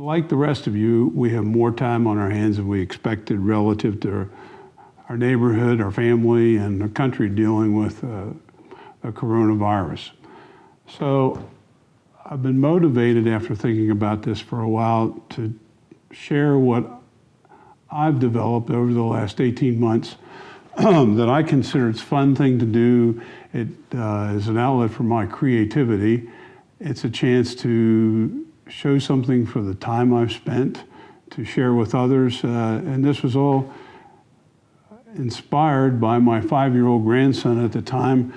like the rest of you, we have more time on our hands than we expected relative to our neighborhood, our family, and the country dealing with the coronavirus. So I've been motivated after thinking about this for a while to share what I've developed over the last 18 months that I consider it's a fun thing to do. It is an outlet for my creativity. It's a chance to show something for the time I've spent, to share with others. And this was all inspired by my 5-year-old grandson at the time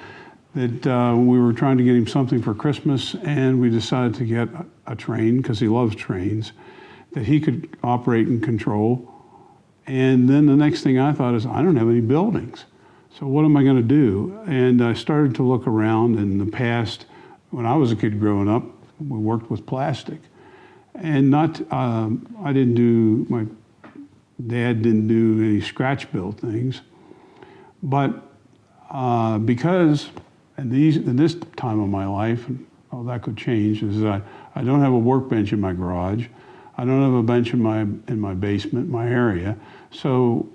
that we were trying to get him something for Christmas, and we decided to get a train, because he loves trains, that he could operate and control. And then the next thing I thought is, I don't have any buildings. So what am I going to do? And I started to look around. In the past, when I was a kid growing up, we worked with plastic. And my dad didn't do any scratch built things. But because in this time of my life, that could change, is I don't have a workbench in my garage. I don't have a bench in my basement, my area. So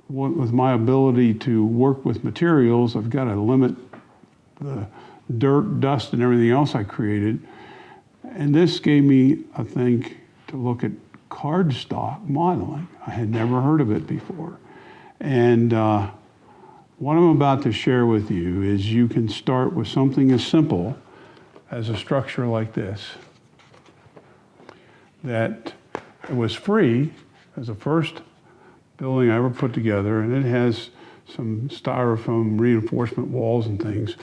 with my ability to work with materials, I've got to limit the dirt, dust, and everything else I created. And this gave me a thing to look at CardStock modeling. I had never heard of it before. And what I'm about to share with you is you can start with something as simple as a structure like this, that it was free as the first building I ever put together, and it has some styrofoam reinforcement walls and things.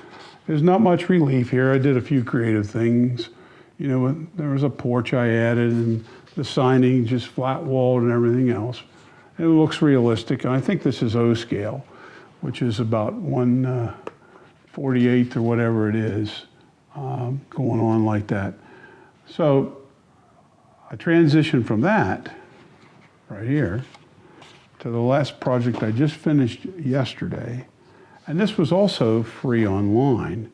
There's not much relief here. I did a few creative things. You know, there was a porch I added, and the signing just flat walled and everything else. It looks realistic, and I think this is O scale, which is about 1/48 or whatever it is, going on like that. So I transitioned from that right here to the last project I just finished yesterday. And this was also free online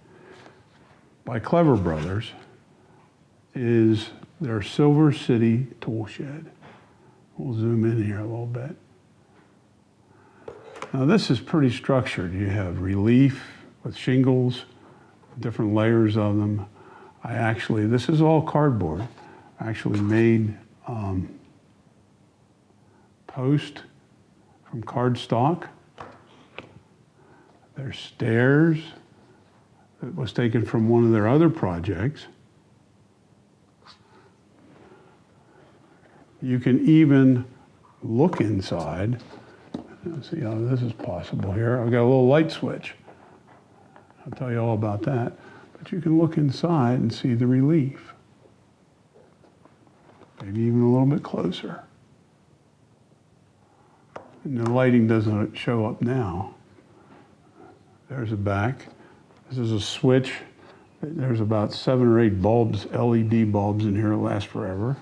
by Clever Brothers, is their Silver City tool shed. We'll zoom in here a little bit. Now this is pretty structured. You have relief with shingles, different layers of them. This is all cardboard. I actually made post from cardstock. There's stairs that was taken from one of their other projects. You can even look inside. Let's see how this is possible here. I've got a little light switch. I'll tell you all about that. But you can look inside and see the relief. Maybe even a little bit closer. And the lighting doesn't show up now. There's a back. This is a switch. There's about 7 or 8 bulbs, LED bulbs in here that last forever.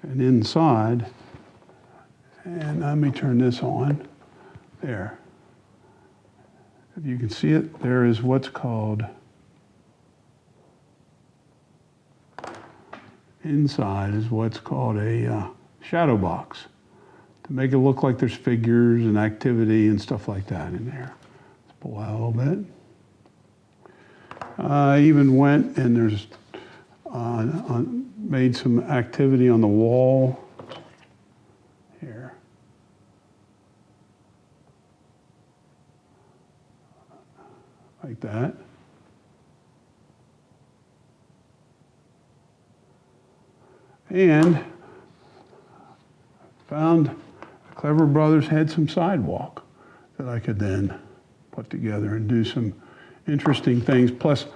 And inside, and let me turn this on. There. If you can see it, there is what's called, inside is what's called a shadow box, to make it look like there's figures and activity and stuff like that in there. Let's pull out a little bit. I even went and there's made some activity on the wall here. Like that. And found Clever Brothers had some sidewalk that I could then put together and do some interesting things. Plus,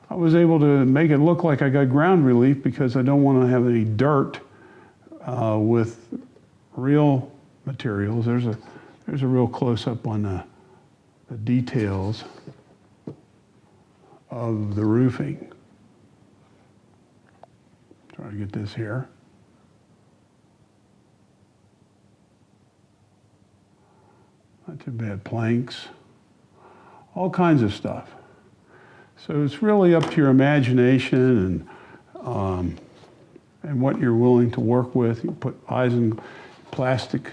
I was able to make it look like I got ground relief because I don't want to have any dirt with real materials. There's a real close-up on the details of the roofing. Try to get this here. Not too bad. Planks, all kinds of stuff. So it's really up to your imagination and and what you're willing to work with. You put plastic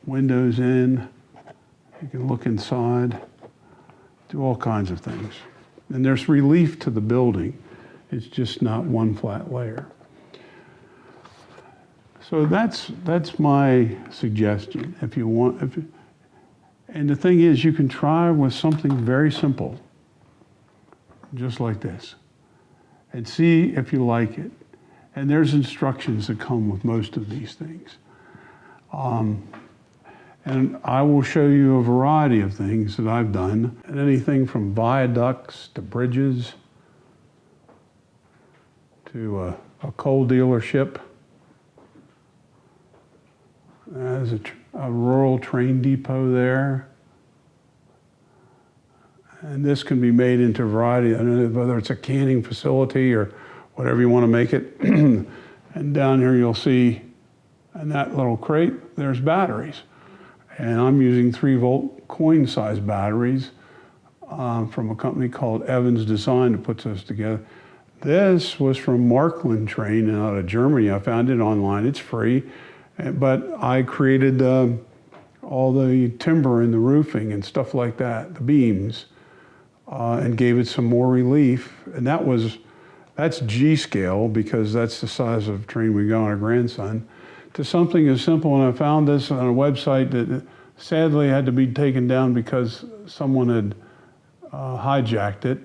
windows in. You can look inside, do all kinds of things. And there's relief to the building. It's just not one flat layer. So that's my suggestion. If you want, and the thing is, you can try with something very simple, just like this, and see if you like it. And there's instructions that come with most of these things. And I will show you a variety of things that I've done, and anything from viaducts to bridges to a coal dealership. There's a rural train depot there. And this can be made into a variety, whether it's a canning facility or whatever you want to make it. And down here you'll see in that little crate, there's batteries. And I'm using 3-volt coin-sized batteries from a company called Evans Design that puts those together. This was from Markland Train out of Germany. I found it online. It's free. But I created all the timber in the roofing and stuff like that, the beams, and gave it some more relief. And that's G scale, because that's the size of train we got on our grandson, to something as simple. And I found this on a website that sadly had to be taken down because someone had hijacked it.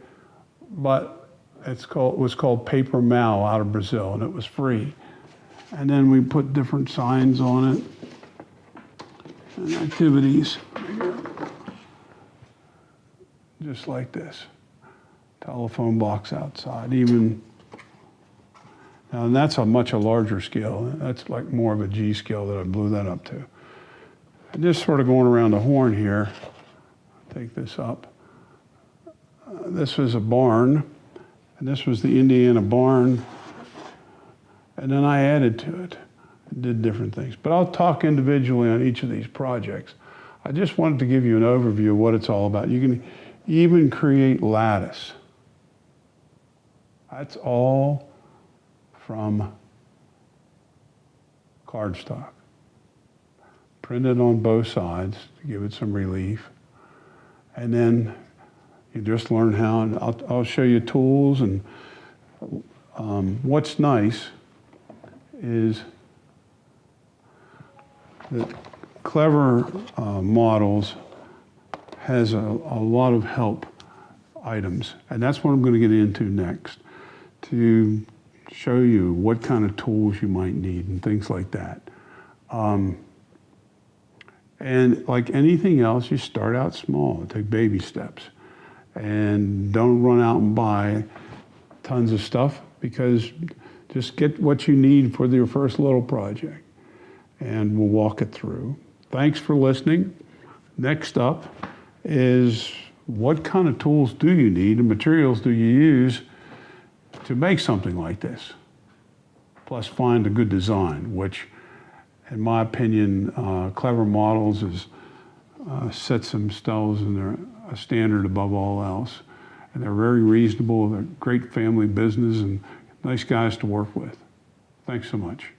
But it was called Paper Mal out of Brazil, and it was free. And then we put different signs on it and activities, just like this. Telephone box outside, even. Now, and that's a much larger scale. That's like more of a G scale that I blew that up to. And just sort of going around the horn here, take this up. This was a barn, and this was the Indiana barn. And then I added to it, did different things. But I'll talk individually on each of these projects. I just wanted to give you an overview of what it's all about. You can even create lattice. That's all from cardstock. Printed on both sides to give it some relief. And then you just learn how, and I'll show you tools. And what's nice is that Clever Models has a lot of help items, and that's what I'm going to get into next, to show you what kind of tools you might need and things like that. And like anything else, you start out small, take baby steps, and don't run out and buy tons of stuff, because just get what you need for your first little project, and we'll walk it through. Thanks for listening. Next up is, what kind of tools do you need and materials do you use to make something like this? Plus find a good design, which in my opinion, Clever Models is sets themselves in a standard above all else. And they're very reasonable, they're great family business, and nice guys to work with. Thanks so much.